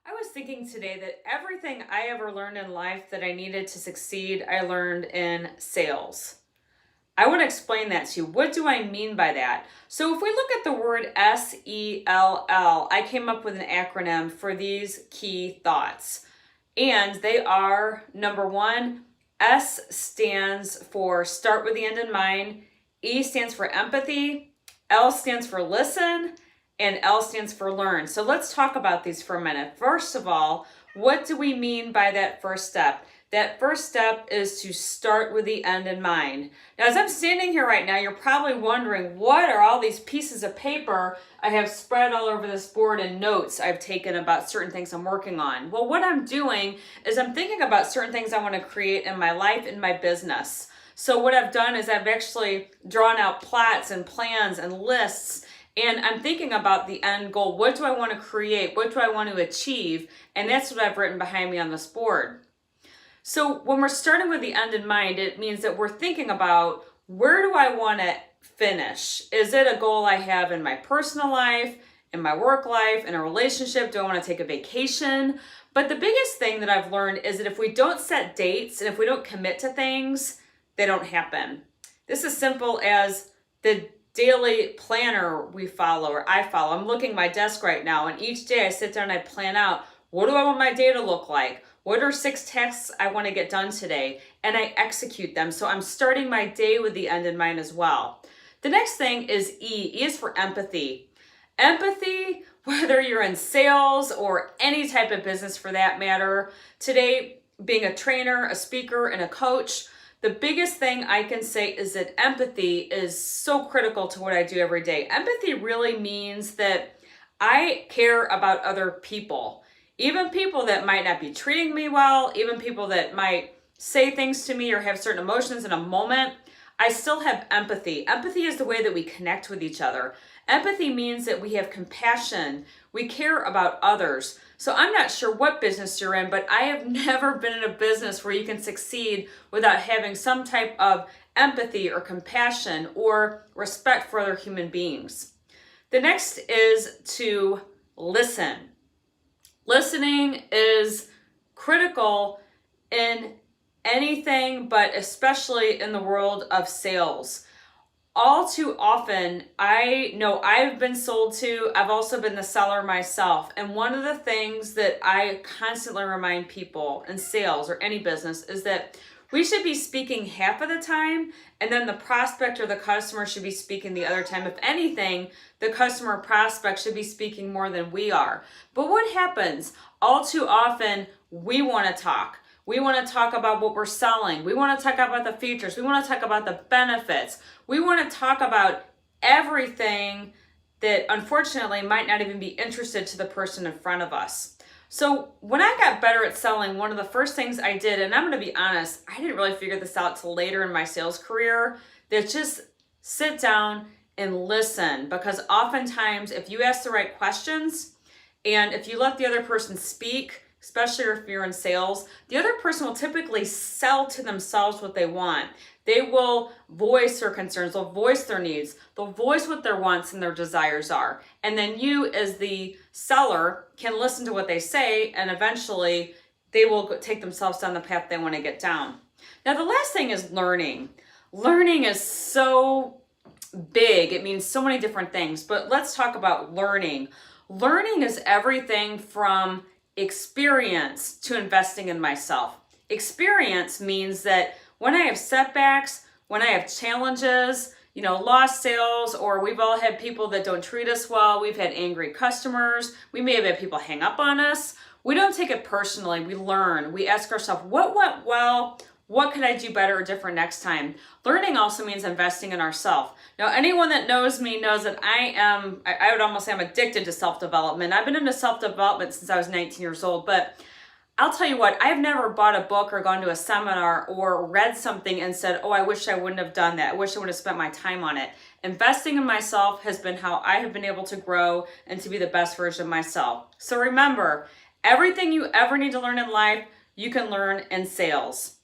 I was thinking today that everything I ever learned in life that I needed to succeed, I learned in sales. I want to explain that to you. What do I mean by that? So, if we look at the word SELL, I came up with an acronym for these key thoughts. And they are number one, S stands for start with the end in mind, E stands for empathy, L stands for listen, and L stands for learn. So let's talk about these for a minute. First of all, what do we mean by that first step? That first step is to start with the end in mind. Now, as I'm standing here right now, you're probably wondering, what are all these pieces of paper I have spread all over this board and notes I've taken about certain things I'm working on? Well, what I'm doing is I'm thinking about certain things I want to create in my life, in my business. So what I've done is I've actually drawn out plots and plans and lists, and I'm thinking about the end goal. What do I want to create? What do I want to achieve? And that's what I've written behind me on this board. So when we're starting with the end in mind, it means that we're thinking about, where do I want to finish? Is it a goal I have in my personal life, in my work life, in a relationship? Do I want to take a vacation? But the biggest thing that I've learned is that if we don't set dates and if we don't commit to things, they don't happen. This is simple as the daily planner we follow, or I follow. I'm looking at my desk right now, and each day I sit down and I plan out, what do I want my day to look like? What are 6 tasks I want to get done today? And I execute them. So I'm starting my day with the end in mind as well. The next thing is E. E is for empathy. Empathy, whether you're in sales or any type of business for that matter. Today, being a trainer, a speaker, and a coach, the biggest thing I can say is that empathy is so critical to what I do every day. Empathy really means that I care about other people. Even people that might not be treating me well, even people that might say things to me or have certain emotions in a moment, I still have empathy. Empathy is the way that we connect with each other. Empathy means that we have compassion. We care about others. So I'm not sure what business you're in, but I have never been in a business where you can succeed without having some type of empathy or compassion or respect for other human beings. The next is to listen. Listening is critical in anything, but especially in the world of sales. All too often, I know I've been sold to, I've also been the seller myself. And one of the things that I constantly remind people in sales or any business is that we should be speaking half of the time, and then the prospect or the customer should be speaking the other time. If anything, the customer or prospect should be speaking more than we are. But what happens? All too often, we want to talk. We want to talk about what we're selling. We want to talk about the features. We want to talk about the benefits. We want to talk about everything that unfortunately might not even be interested to the person in front of us. So when I got better at selling, one of the first things I did, and I'm going to be honest, I didn't really figure this out till later in my sales career, that just sit down and listen. Because oftentimes, if you ask the right questions and if you let the other person speak, especially if you're in sales, the other person will typically sell to themselves what they want. They will voice their concerns, they'll voice their needs, they'll voice what their wants and their desires are. And then you, as the seller, can listen to what they say, and eventually they will take themselves down the path they want to get down. Now, the last thing is learning. Learning is so big, it means so many different things, but let's talk about learning. Learning is everything from experience to investing in myself. Experience means that when I have setbacks, when I have challenges, lost sales, or we've all had people that don't treat us well, we've had angry customers, we may have had people hang up on us, we don't take it personally. We learn. We ask ourselves, what went well? What could I do better or different next time? Learning also means investing in ourselves. Now, anyone that knows me knows that I would almost say I'm addicted to self-development. I've been into self-development since I was 19 years old, but I'll tell you what, I've never bought a book or gone to a seminar or read something and said, oh, I wish I wouldn't have done that. I wish I would have spent my time on it. Investing in myself has been how I have been able to grow and to be the best version of myself. So remember, everything you ever need to learn in life, you can learn in sales.